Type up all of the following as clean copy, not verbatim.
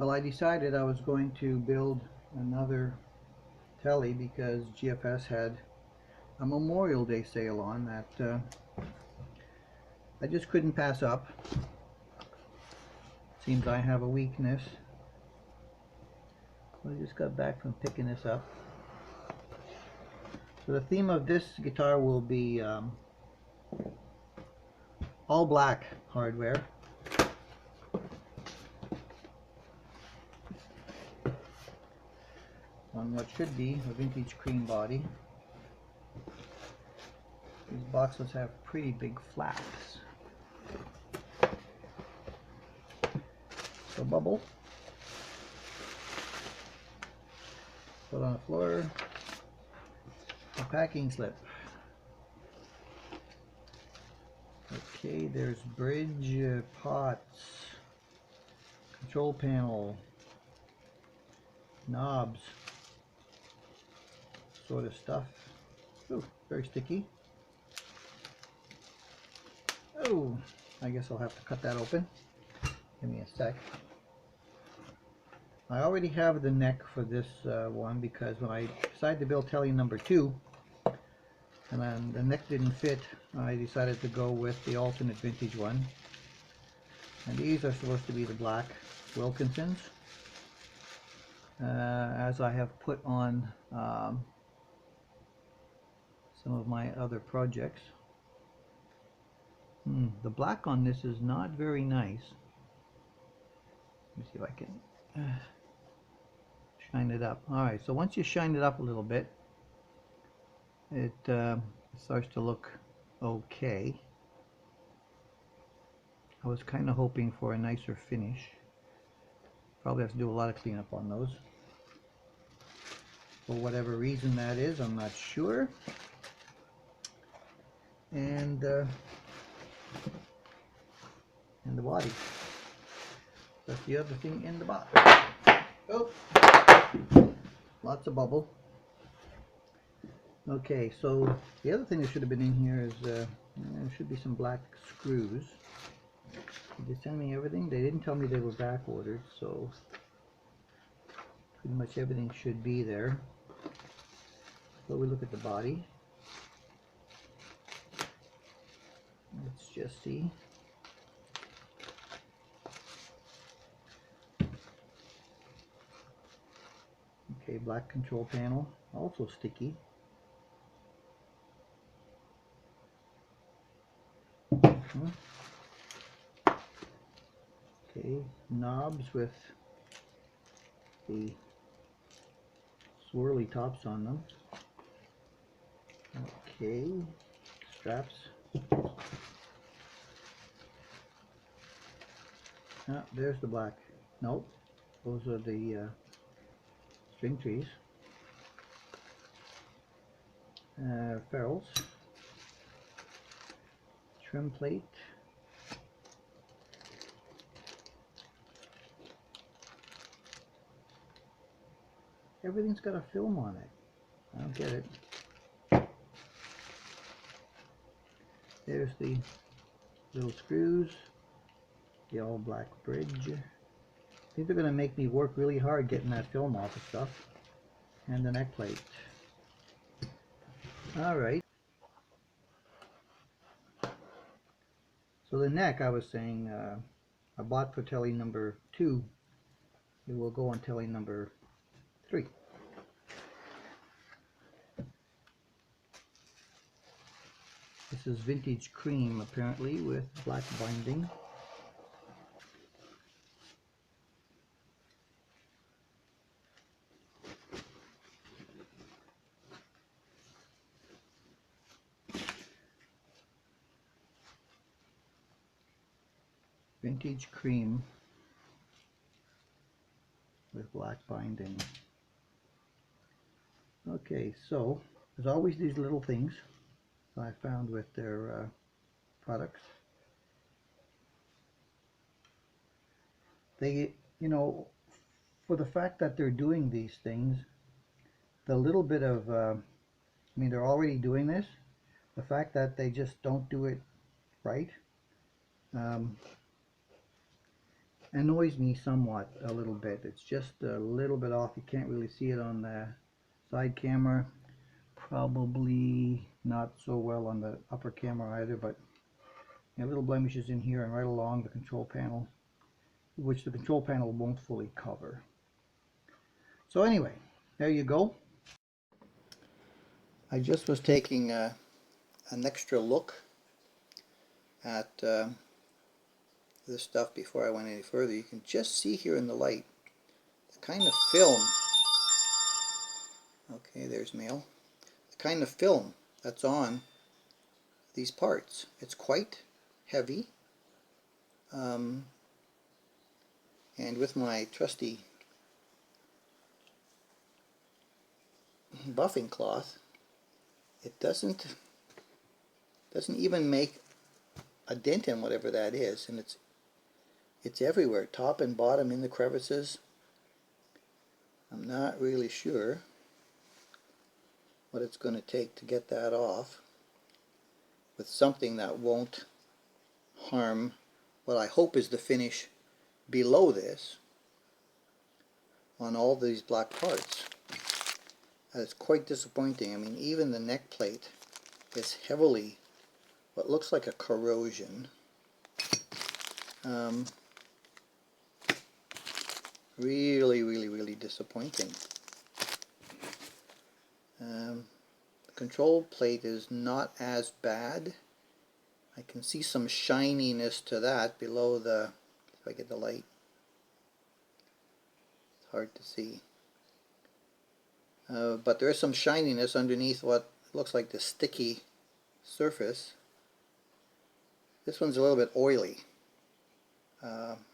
Well, I decided I was going to build another Tele because GFS had a Memorial Day sale on that I just couldn't pass up. Seems I have a weakness. I just got back from picking this up. So the theme of this guitar will be all black hardware. On what should be a vintage cream body. These boxes have pretty big flaps. So bubble. Put on the floor. A packing slip. Okay, there's bridge, pots, control panel, knobs, sort of stuff. Ooh, very sticky. Oh, I guess I'll have to cut that open. Give me a sec. I already have the neck for this one because when I decided to build Tele number 2 and then the neck didn't fit, I decided to go with the alternate vintage one. And these are supposed to be the black Wilkinsons, as I have put on some of my other projects. The black on this is not very nice. Let me see if I can shine it up. Alright, so once you shine it up a little bit, it starts to look okay. I was kind of hoping for a nicer finish. Probably have to do a lot of cleanup on those. For whatever reason that is, I'm not sure. And the body. That's the other thing in the box. Oh, lots of bubble. Okay, so the other thing that should have been in here is there should be some black screws. Did they send me everything? They didn't tell me they were back ordered, so pretty much everything should be there. So we look at the body. Let's just see. Okay, black control panel, also sticky. Okay, knobs with the swirly tops on them. Okay, straps. Ah, there's the black. Nope, those are the string trees. Ferrules. Trim plate. Everything's got a film on it. I don't get it. There's the little screws. The all black bridge. I think they're going to make me work really hard getting that film off of stuff. And the neck plate. Alright. So the neck, I was saying, I bought for Tele number 2. It will go on Tele number 3. This is vintage cream, apparently, with black binding. Vintage cream with black binding. Okay, so there's always these little things I found with their products. They, you know, for the fact that they're doing these things, the little bit of, I mean, they're already doing this. The fact that they just don't do it right, annoys me somewhat a little bit. It's just a little bit off. You can't really see it on the side camera. Probably not so well on the upper camera either, but little blemishes in here and right along the control panel, which the control panel won't fully cover. So anyway, there you go. I just was taking an extra look at this stuff before I went any further. You can just see here in the light the kind of film, okay, there's Mail, the kind of film that's on these parts. It's quite heavy, and with my trusty buffing cloth, it doesn't even make a dent in whatever that is, and it's everywhere, top and bottom, in the crevices. I'm not really sure what it's going to take to get that off with something that won't harm what I hope is the finish below this on all these black parts. It's quite disappointing. I mean, even the neck plate is heavily what looks like a corrosion. Really disappointing. The control plate is not as bad. I can see some shininess to that below the, if I get the light, it's hard to see. But there is some shininess underneath what looks like the sticky surface. This one's a little bit oily,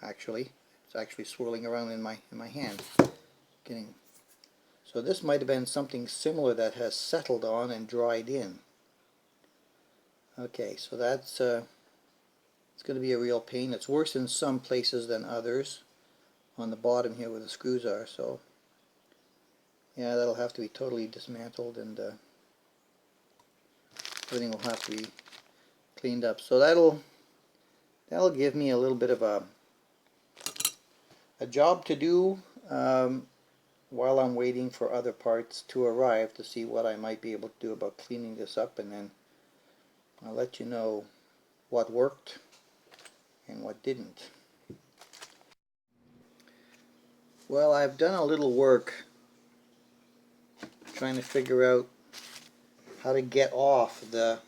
actually. It's actually swirling around in my hand. So this might have been something similar that has settled on and dried in. Okay, so that's it's going to be a real pain. It's worse in some places than others on the bottom here where the screws are. So yeah, that'll have to be totally dismantled, and everything will have to be cleaned up. So that'll give me a little bit of a job to do while I'm waiting for other parts to arrive, to see what I might be able to do about cleaning this up, and then I'll let you know what worked and what didn't. Well, I've done a little work trying to figure out how to get off the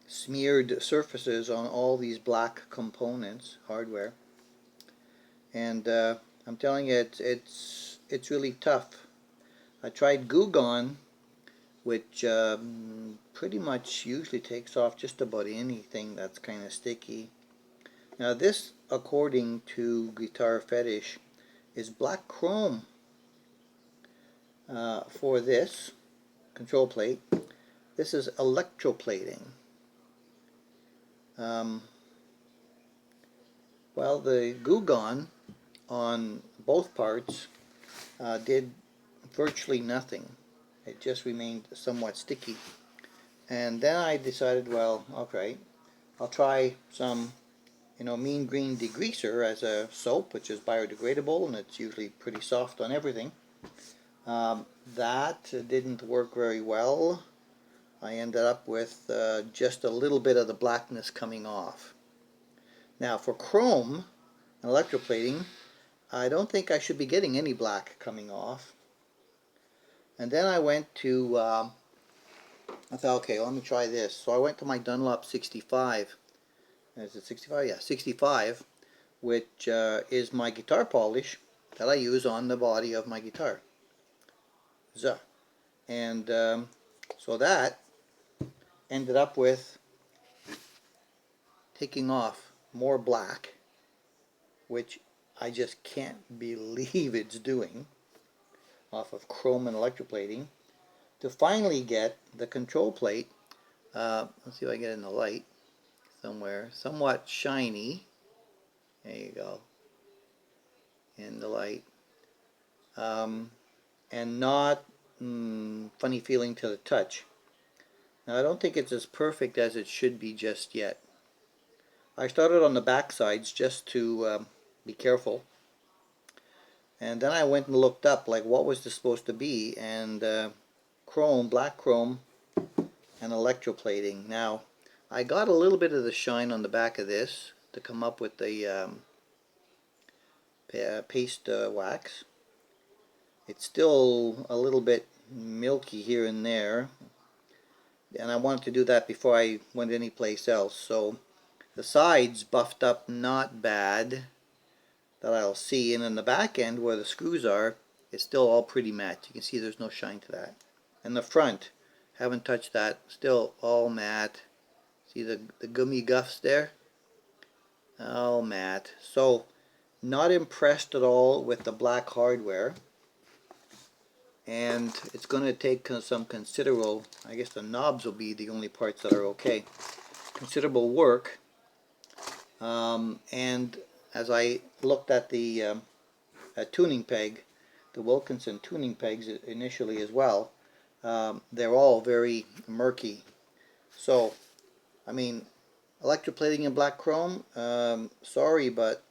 smeared surfaces on all these black components, hardware, and I'm telling you, it's really tough. I tried Goo Gone, which pretty much usually takes off just about anything that's kind of sticky. Now this, according to Guitar Fetish, is black chrome for this control plate. This is electroplating. Well, the Goo Gone on both parts did virtually nothing. It just remained somewhat sticky. And then I decided, well, okay, I'll try some, Mean Green Degreaser as a soap, which is biodegradable, and it's usually pretty soft on everything. That didn't work very well. I ended up with just a little bit of the blackness coming off. Now for chrome and electroplating, I don't think I should be getting any black coming off. And then I went to, I thought, okay, let me try this. So I went to my Dunlop 65. Is it 65? Yeah, 65, which is my guitar polish that I use on the body of my guitar. And so that ended up with taking off more black, which I just can't believe it's doing, off of chrome and electroplating, to finally get the control plate, let's see if I get it in the light somewhere, somewhat shiny. There you go, in the light, and not funny feeling to the touch. Now I don't think it's as perfect as it should be just yet. I started on the back sides just to be careful, and then I went and looked up like what was this supposed to be, and chrome, black chrome, and electroplating. Now I got a little bit of the shine on the back of this to come up with the paste wax. It's still a little bit milky here and there, and I wanted to do that before I went anyplace else. So the sides buffed up not bad that I'll see, and in the back end where the screws are, it's still all pretty matte. You can see there's no shine to that. And the front, haven't touched that, still all matte. See the gummy guffs there? All matte. So not impressed at all with the black hardware, and it's going to take some considerable, I guess the knobs will be the only parts that are okay, considerable work. And as I looked at the tuning peg, the Wilkinson tuning pegs initially as well, they're all very murky. So, I mean, electroplating in black chrome, sorry, but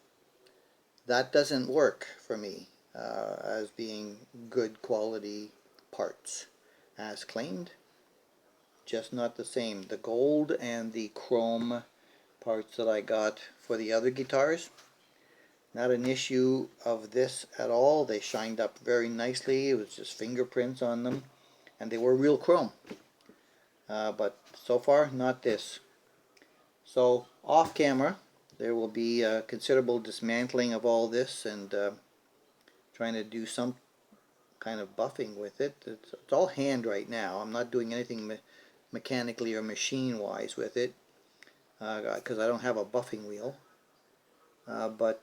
that doesn't work for me as being good quality parts as claimed. Just not the same. The gold and the chrome parts that I got for the other guitars, not an issue of this at all. They shined up very nicely. It was just fingerprints on them, and they were real chrome. But so far, not this. So off camera, there will be considerable dismantling of all this and trying to do some kind of buffing with it. It's all hand right now. I'm not doing anything mechanically or machine wise with it because I don't have a buffing wheel. But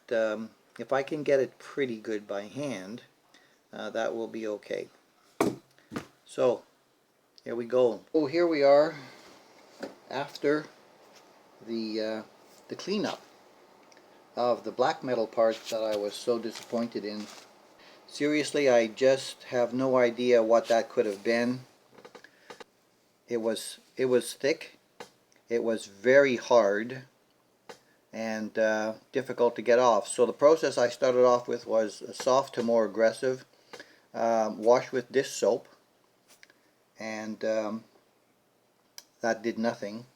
if I can get it pretty good by hand, that will be okay. So here we go. Oh, here we are after the cleanup of the black metal parts that I was so disappointed in. Seriously, I just have no idea what that could have been. It was thick. It was very hard and difficult to get off. So the process I started off with was a soft to more aggressive wash with dish soap, and that did nothing.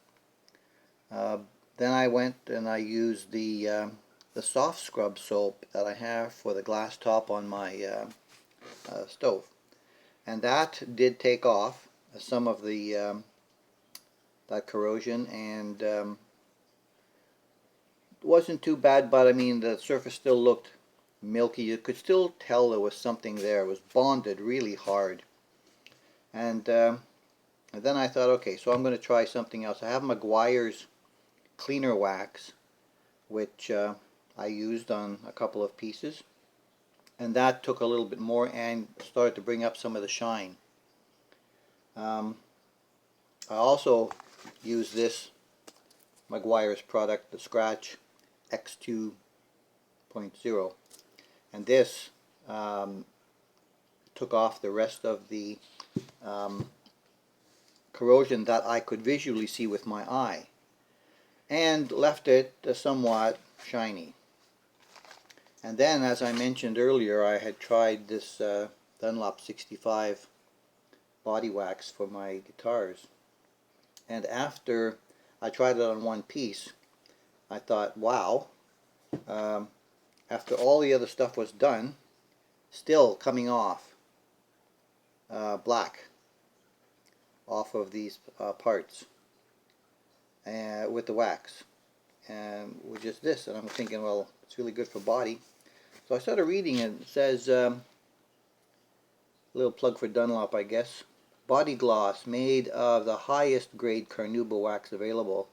Then I went and I used the soft scrub soap that I have for the glass top on my stove, and that did take off some of the that corrosion, and it wasn't too bad, but I mean the surface still looked milky. You could still tell there was something there. It was bonded really hard, and then I thought, okay, so I'm going to try something else. I have Meguiar's cleaner wax, which I used on a couple of pieces, and that took a little bit more and started to bring up some of the shine. I also used this Meguiar's product, the Scratch X2.0, and this took off the rest of the corrosion that I could visually see with my eye, and left it somewhat shiny. And then, as I mentioned earlier, I had tried this Dunlop 65 body wax for my guitars, and after I tried it on one piece, I thought, wow, after all the other stuff was done, still coming off black off of these parts with the wax, and with just this. And I'm thinking, well, it's really good for body. So I started reading it. It says, a little plug for Dunlop, I guess. Body gloss made of the highest grade carnauba wax available.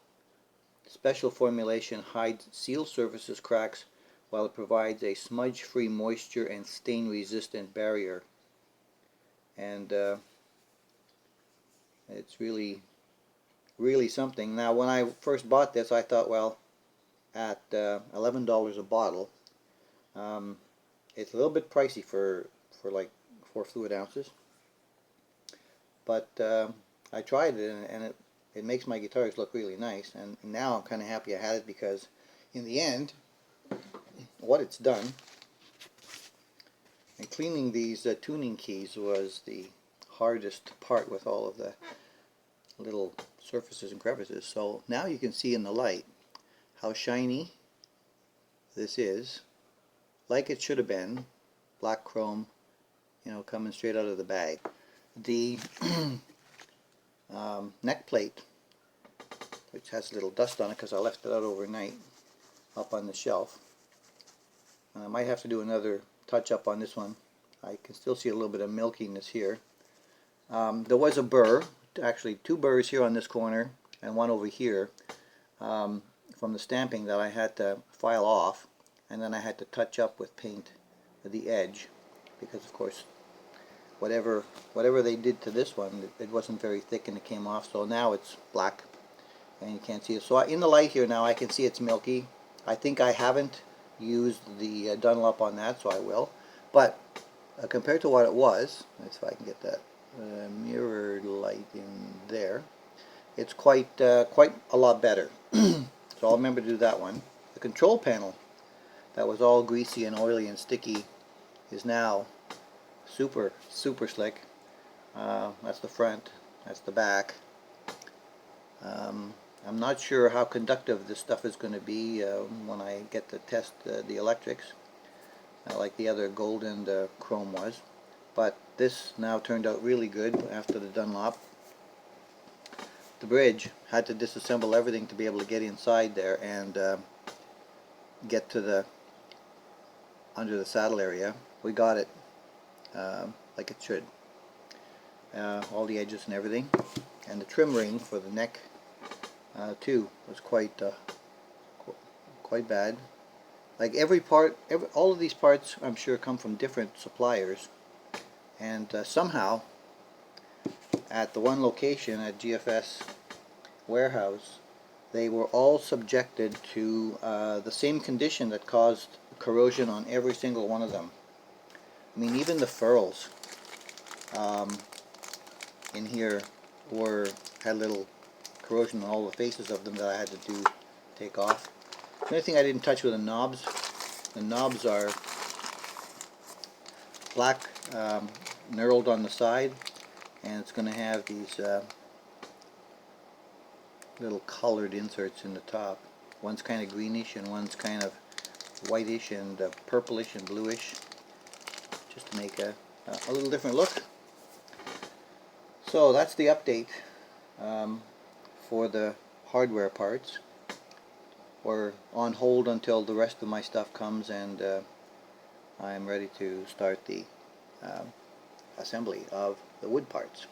Special formulation hides seal surfaces cracks while it provides a smudge-free moisture and stain-resistant barrier. And it's really something. Now, when I first bought this, I thought, well, at $11 a bottle, it's a little bit pricey for like 4 fluid ounces. But I tried it, and it makes my guitars look really nice, and now I'm kind of happy I had it, because in the end, what it's done, and cleaning these tuning keys was the hardest part with all of the little surfaces and crevices. So now you can see in the light how shiny this is, like it should have been, black chrome, you know, coming straight out of the bag. The neck plate, which has a little dust on it because I left it out overnight up on the shelf. And I might have to do another touch up on this one. I can still see a little bit of milkiness here. There was a burr, actually 2 burrs here on this corner and one over here from the stamping that I had to file off, and then I had to touch up with paint at the edge, because of course whatever they did to this one, it wasn't very thick and it came off, so now it's black and you can't see it. So in the light here now I can see it's milky. I think I haven't used the Dunlop on that, so I will. But compared to what it was, let's see if I can get that mirror light in there, it's quite a lot better. So I'll remember to do that one. The control panel that was all greasy and oily and sticky is now super slick. That's the front, that's the back. I'm not sure how conductive this stuff is going to be when I get to test the electrics, like the other gold and chrome was. But this now turned out really good after the Dunlop. The bridge, had to disassemble everything to be able to get inside there and get to the under the saddle area. We got it like it should. All the edges and everything. And the trim ring for the neck too was quite bad. Like every part, all of these parts I'm sure come from different suppliers, and somehow at the one location at GFS warehouse they were all subjected to the same condition that caused corrosion on every single one of them. I mean, even the ferrules in here had little corrosion on all the faces of them that I had to take off. The only thing I didn't touch were the knobs. The knobs are black, knurled on the side, and it's going to have these little colored inserts in the top. One's kind of greenish and one's kind of whitish and purplish and bluish, just to make a little different look. So that's the update for the hardware parts. We're on hold until the rest of my stuff comes and I'm ready to start the assembly of the wood parts.